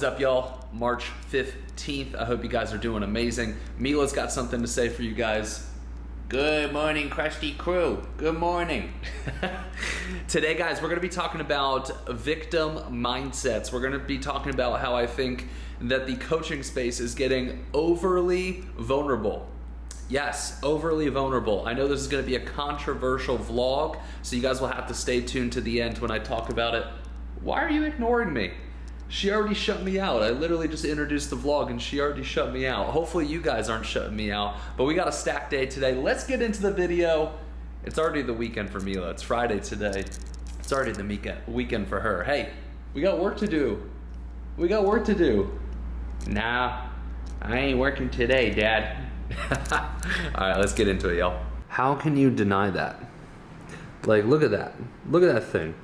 What's up, y'all? March 15th. I hope you guys are doing amazing. Mila's got something to say for you guys. Good morning, Krusty Crew. Good morning. Today, guys, we're going to be talking about victim mindsets. We're going to be talking about how I think that the coaching space is getting overly vulnerable. Yes, overly vulnerable. I know this is going to be a controversial vlog, so you guys will have to stay tuned to the end when I talk about it. Why are you ignoring me? She already shut me out. I literally just introduced the vlog and she already shut me out. Hopefully you guys aren't shutting me out, but we got a stacked day today. Let's get into the video. It's already the weekend for Mila. It's Friday today. It's already the weekend for her. Hey, we got work to do. We got work to do. Nah, I ain't working today, Dad. All right, let's get into it, y'all. How can you deny that? Like, look at that. Look at that thing.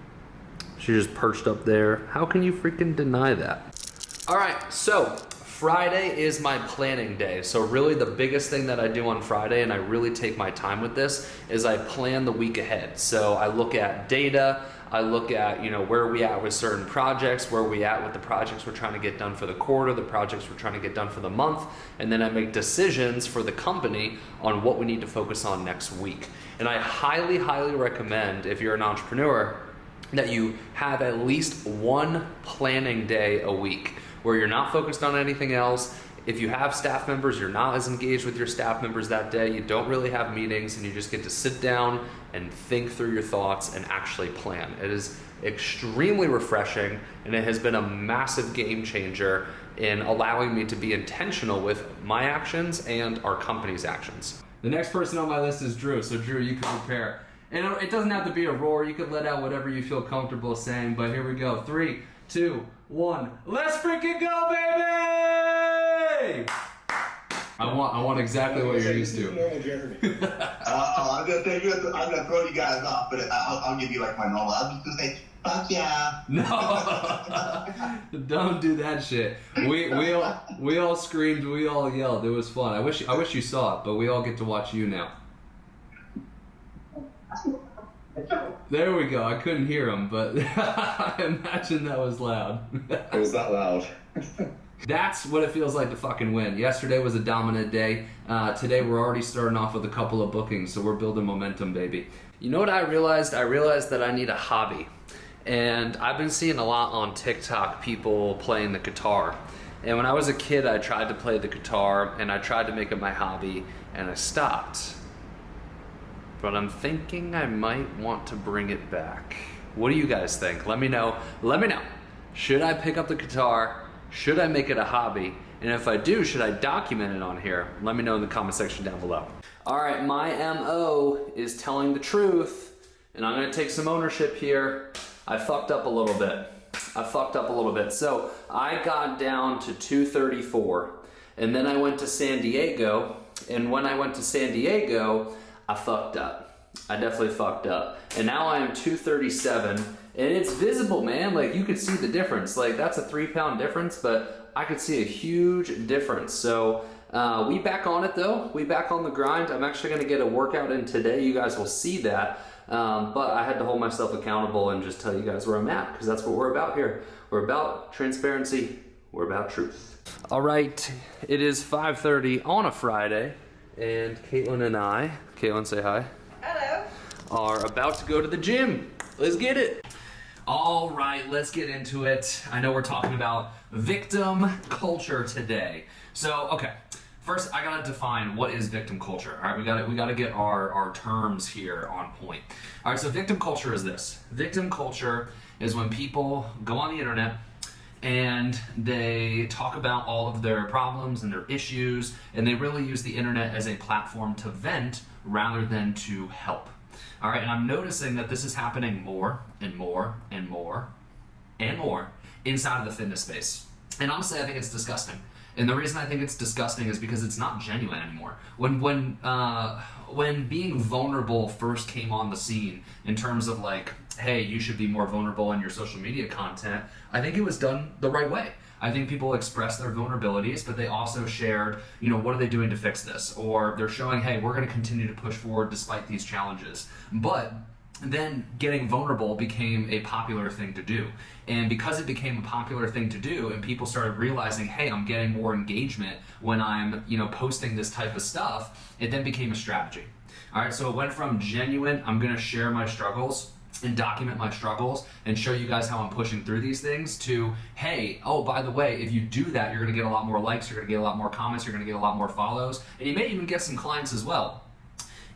She just perched up there. How can you freaking deny that? All right, so Friday is my planning day. So really the biggest thing that I do on Friday, and I really take my time with this, is I plan the week ahead. So I look at data, I look at, where are we at with certain projects, where are we at with the projects we're trying to get done for the quarter, the projects we're trying to get done for the month, and then I make decisions for the company on what we need to focus on next week. And I highly, highly recommend, if you're an entrepreneur, that you have at least one planning day a week where you're not focused on anything else. If you have staff members, you're not as engaged with your staff members that day. You don't really have meetings and you just get to sit down and think through your thoughts and actually plan. It is extremely refreshing and it has been a massive game changer in allowing me to be intentional with my actions and our company's actions. The next person on my list is Drew. So Drew, you can prepare. And it doesn't have to be a roar. You could let out whatever you feel comfortable saying, but here we go. 3, 2, 1. Let's freaking go, baby! I want exactly what you're used to. I'm gonna throw you guys off, but I'll give you like my normal. I'm just gonna say, fuck yeah. No, don't do that shit. We all screamed, we all yelled. It was fun. I wish you saw it, but we all get to watch you now. There we go. I couldn't hear him, but I imagine that was loud. It was that loud. That's what it feels like to fucking win. Yesterday was a dominant day. Today we're already starting off with a couple of bookings, so we're building momentum, baby. You know what I realized? I realized that I need a hobby. And I've been seeing a lot on TikTok people playing the guitar. And when I was a kid, I tried to play the guitar and I tried to make it my hobby and I stopped. But I'm thinking I might want to bring it back. What do you guys think? Let me know. Let me know. Should I pick up the guitar? Should I make it a hobby? And if I do, should I document it on here? Let me know in the comment section down below. All right, my MO is telling the truth, and I'm gonna take some ownership here. I fucked up a little bit. So I got down to 234, and then I went to San Diego, and when I went to San Diego, I fucked up. I definitely fucked up. And now I am 237 and it's visible, man. Like you could see the difference. Like that's a 3-pound difference, but I could see a huge difference. So we back on it though. We back on the grind. I'm actually gonna get a workout in today. You guys will see that. But I had to hold myself accountable and just tell you guys where I'm at because that's what we're about here. We're about transparency. We're about truth. All right, it is 5:30 on a Friday. And Caitlin and I, Caitlin, say hi. Hello. Are about to go to the gym. Let's get it. All right, let's get into it. I know we're talking about victim culture today. So, okay, first I gotta define what is victim culture. All right, we gotta get our terms here on point. All right, so victim culture is this. Victim culture is when people go on the internet and they talk about all of their problems and their issues, and they really use the internet as a platform to vent rather than to help. All right, and I'm noticing that this is happening more and more and more and more inside of the fitness space. And honestly, I think it's disgusting. And the reason I think it's disgusting is because it's not genuine anymore. When being vulnerable first came on the scene in terms of like, hey, you should be more vulnerable in your social media content, I think it was done the right way. I think people expressed their vulnerabilities, but they also shared, what are they doing to fix this? Or they're showing, hey, we're gonna continue to push forward despite these challenges. But then getting vulnerable became a popular thing to do. And because it became a popular thing to do and people started realizing, hey, I'm getting more engagement when I'm, posting this type of stuff, it then became a strategy. All right, so it went from genuine, I'm gonna share my struggles and document my struggles and show you guys how I'm pushing through these things, to, hey, oh, by the way, if you do that, you're gonna get a lot more likes, you're gonna get a lot more comments, you're gonna get a lot more follows, and you may even get some clients as well.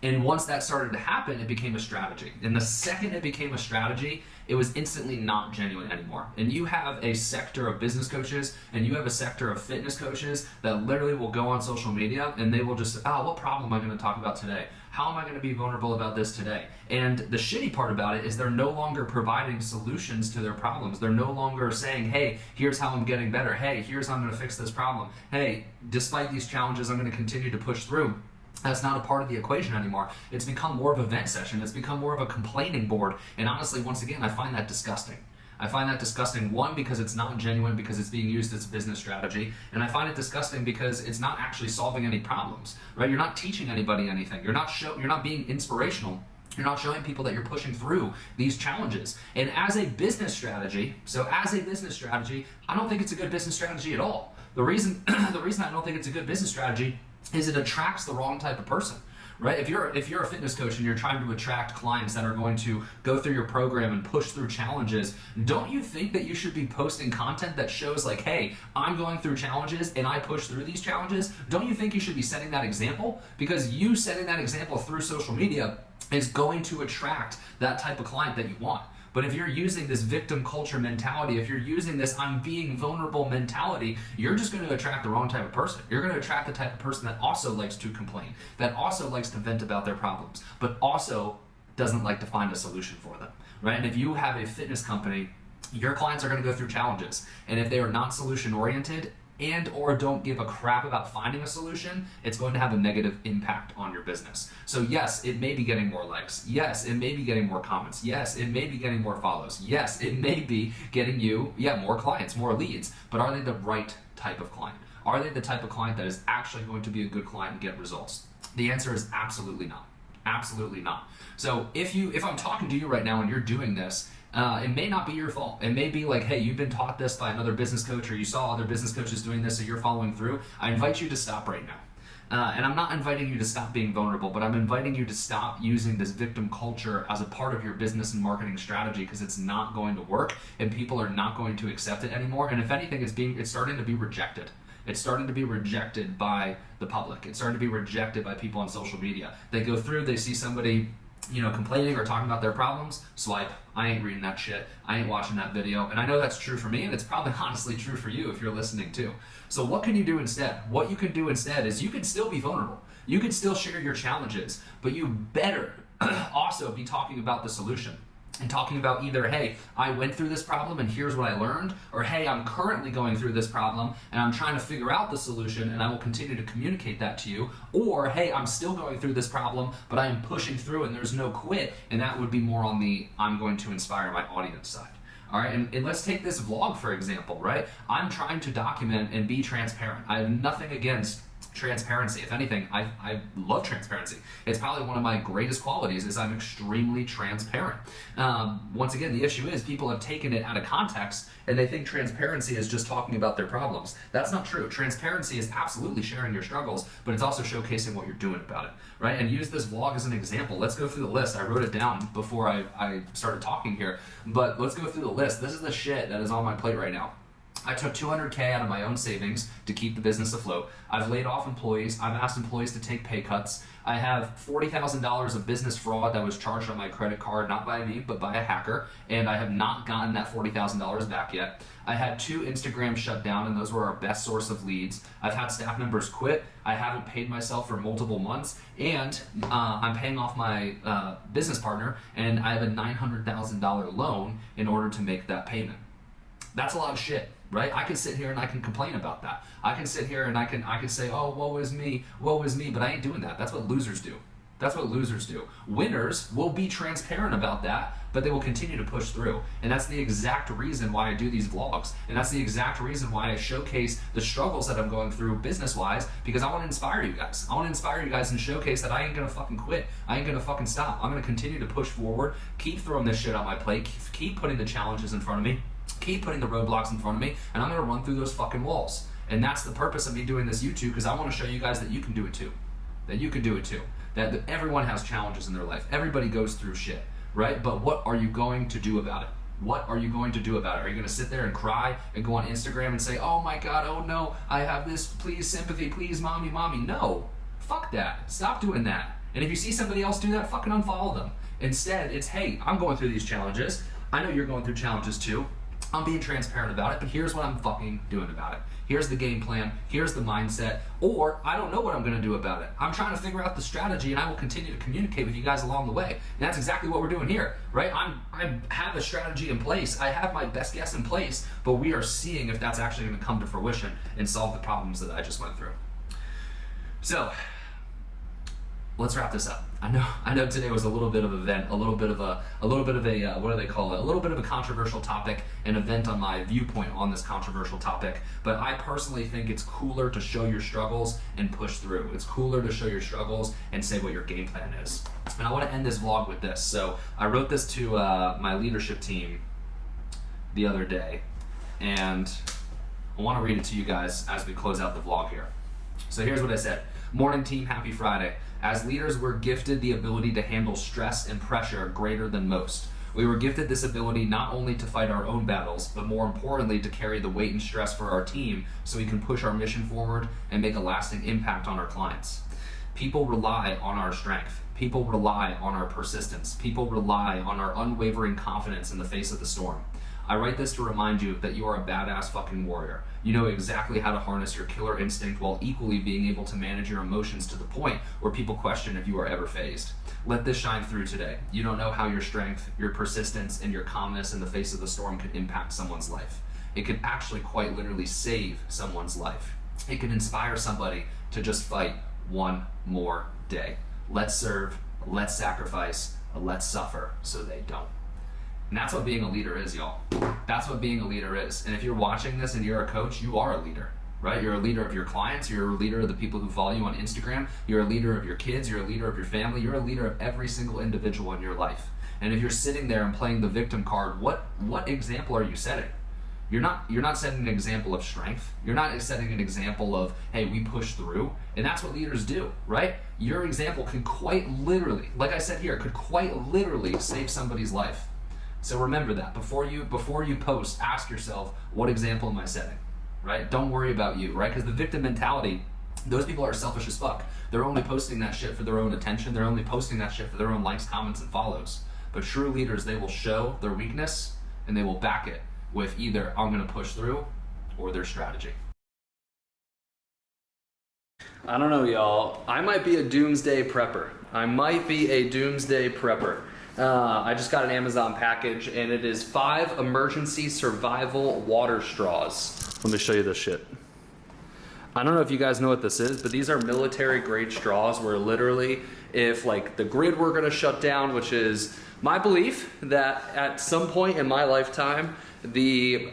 And once that started to happen, it became a strategy. And the second it became a strategy, it was instantly not genuine anymore. And you have a sector of business coaches and you have a sector of fitness coaches that literally will go on social media and they will just, what problem am I going to talk about today? How am I going to be vulnerable about this today? And the shitty part about it is they're no longer providing solutions to their problems. They're no longer saying, hey, here's how I'm getting better. Hey, here's how I'm going to fix this problem. Hey, despite these challenges, I'm going to continue to push through. That's not a part of the equation anymore. It's become more of a vent session. It's become more of a complaining board. And honestly, once again, I find that disgusting. I find that disgusting, one, because it's not genuine, because it's being used as a business strategy. And I find it disgusting because it's not actually solving any problems, right? You're not teaching anybody anything. You're not being inspirational. You're not showing people that you're pushing through these challenges. And as a business strategy, I don't think it's a good business strategy at all. The reason I don't think it's a good business strategy is it attracts the wrong type of person, right? If you're a fitness coach and you're trying to attract clients that are going to go through your program and push through challenges, don't you think that you should be posting content that shows like, hey, I'm going through challenges and I push through these challenges? Don't you think you should be setting that example? Because you setting that example through social media is going to attract that type of client that you want. But if you're using this victim culture mentality, if you're using this I'm being vulnerable mentality, you're just going to attract the wrong type of person. You're going to attract the type of person that also likes to complain, that also likes to vent about their problems, but also doesn't like to find a solution for them, right? And if you have a fitness company, your clients are going to go through challenges. And if they are not solution oriented and or don't give a crap about finding a solution, it's going to have a negative impact on your business. So yes, it may be getting more likes. Yes, it may be getting more comments. Yes, it may be getting more follows. Yes, it may be getting you, more clients, more leads. But are they the right type of client? Are they the type of client that is actually going to be a good client and get results? The answer is absolutely not. Absolutely not. So if I'm talking to you right now and you're doing this, it may not be your fault. It may be like, hey, you've been taught this by another business coach, or you saw other business coaches doing this, so you're following through. I invite you to stop right now. And I'm not inviting you to stop being vulnerable, but I'm inviting you to stop using this victim culture as a part of your business and marketing strategy, because it's not going to work and people are not going to accept it anymore. And if anything, it's starting to be rejected. It's starting to be rejected by the public. It's starting to be rejected by people on social media. They go through, they see somebody complaining or talking about their problems, swipe. I ain't reading that shit. I ain't watching that video. And I know that's true for me, and it's probably honestly true for you if you're listening too. So what can you do instead? What you can do instead is you can still be vulnerable. You can still share your challenges, but you better also be talking about the solution. And talking about either, hey, I went through this problem and here's what I learned, or hey, I'm currently going through this problem and I'm trying to figure out the solution and I will continue to communicate that to you, or hey, I'm still going through this problem but I am pushing through and there's no quit, and that would be more on the I'm going to inspire my audience side. All right, and let's take this vlog for example, right? I'm trying to document and be transparent. I have nothing against transparency. If anything, I love transparency. It's probably one of my greatest qualities is I'm extremely transparent. Once again, the issue is people have taken it out of context and they think transparency is just talking about their problems. That's not true. Transparency is absolutely sharing your struggles, but it's also showcasing what you're doing about it, right? And use this vlog as an example. Let's go through the list. I wrote it down before I started talking here, but let's go through the list. This is the shit that is on my plate right now. I took $200K out of my own savings to keep the business afloat. I've laid off employees. I've asked employees to take pay cuts. I have $40,000 of business fraud that was charged on my credit card, not by me, but by a hacker, and I have not gotten that $40,000 back yet. I had 2 Instagrams shut down, and those were our best source of leads. I've had staff members quit. I haven't paid myself for multiple months, and I'm paying off my business partner, and I have a $900,000 loan in order to make that payment. That's a lot of shit, right? I can sit here and I can complain about that. I can sit here and I can say, oh, woe is me, but I ain't doing that. That's what losers do. That's what losers do. Winners will be transparent about that, but they will continue to push through. And that's the exact reason why I do these vlogs. And that's the exact reason why I showcase the struggles that I'm going through business-wise, because I want to inspire you guys. I want to inspire you guys and showcase that I ain't gonna fucking quit. I ain't gonna fucking stop. I'm gonna continue to push forward, keep throwing this shit on my plate, keep putting the challenges in front of me, keep putting the roadblocks in front of me, and I'm gonna run through those fucking walls. And that's the purpose of me doing this YouTube, because I want to show you guys that you can do it too. That you can do it too. That everyone has challenges in their life. Everybody goes through shit, right? But what are you going to do about it? What are you going to do about it? Are you going to sit there and cry and go on Instagram and say, oh my God, oh no, I have this, please sympathy, please mommy. No, fuck that. Stop doing that. And if you see somebody else do that, fucking unfollow them. Instead, it's, hey, I'm going through these challenges. I know you're going through challenges too. I'm being transparent about it, but here's what I'm fucking doing about it. Here's the game plan, here's the mindset, or I don't know what I'm gonna do about it. I'm trying to figure out the strategy, and I will continue to communicate with you guys along the way. And that's exactly what we're doing here, right? I have a strategy in place, I have my best guess in place, but we are seeing if that's actually gonna come to fruition and solve the problems that I just went through. So, let's wrap this up. I know today was a little bit of an event, a little bit of a what do they call it? A little bit of a controversial topic, an event on my viewpoint on this controversial topic. But I personally think it's cooler to show your struggles and push through. It's cooler to show your struggles and say what your game plan is. And I want to end this vlog with this. So I wrote this to my leadership team the other day, and I want to read it to you guys as we close out the vlog here. So here's what I said. Morning team, happy Friday. As leaders, we're gifted the ability to handle stress and pressure greater than most. We were gifted this ability not only to fight our own battles, but more importantly to carry the weight and stress for our team so we can push our mission forward and make a lasting impact on our clients. People rely on our strength. People rely on our persistence. People rely on our unwavering confidence in the face of the storm. I write this to remind you that you are a badass fucking warrior. You know exactly how to harness your killer instinct while equally being able to manage your emotions to the point where people question if you are ever fazed. Let this shine through today. You don't know how your strength, your persistence, and your calmness in the face of the storm could impact someone's life. It could actually quite literally save someone's life. It could inspire somebody to just fight one more day. Let's serve, let's sacrifice, let's suffer so they don't. And that's what being a leader is, y'all. That's what being a leader is. And if you're watching this and you're a coach, you are a leader, right? You're a leader of your clients. You're a leader of the people who follow you on Instagram. You're a leader of your kids. You're a leader of your family. You're a leader of every single individual in your life. And if you're sitting there and playing the victim card, what example are you setting? You're not setting an example of strength. You're not setting an example of, hey, we push through. And that's what leaders do, right? Your example can quite literally, like I said here, could quite literally save somebody's life. So remember that before you post, ask yourself, what example am I setting, right? Don't worry about you, right? Because the victim mentality, those people are selfish as fuck. They're only posting that shit for their own attention. They're only posting that shit for their own likes, comments, and follows. But true leaders, they will show their weakness and they will back it with either I'm gonna push through or their strategy. I don't know, y'all. I might be a doomsday prepper. I just got an Amazon package and it is 5 emergency survival water straws. Let me show you this shit. I don't know if you guys know what this is, but these are military grade straws where literally if like the grid were gonna shut down, which is my belief that at some point in my lifetime, the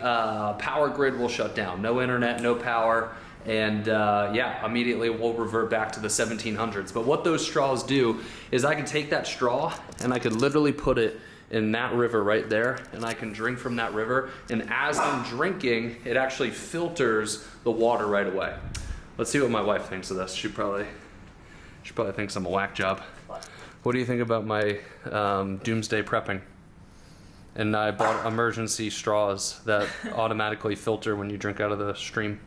power grid will shut down. No internet, no power. And yeah, immediately we'll revert back to the 1700s. But what those straws do is I can take that straw and I could literally put it in that river right there, and I can drink from that river. And as I'm drinking, it actually filters the water right away. Let's see what my wife thinks of this. She probably thinks I'm a whack job. What do you think about my doomsday prepping? And I bought emergency straws that automatically filter when you drink out of the stream.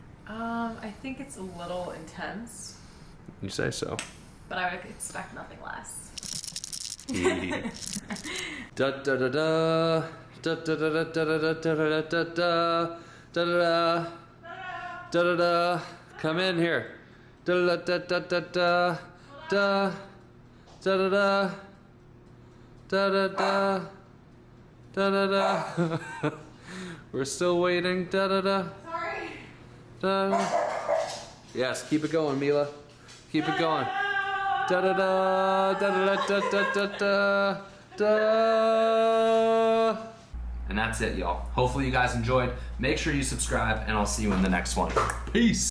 I think it's a little intense. You say so. But I would expect nothing less. Da da da da da da da da da da da da da da da da. Come in here. Da da da da da da da da da da da da da da da. We're still waiting. Da da da. Sorry. Da. Yes, keep it going, Mila. Keep it going. Da da da da da da da da da da. And that's it, y'all. Hopefully you guys enjoyed. Make sure you subscribe, and I'll see you in the next one. Peace.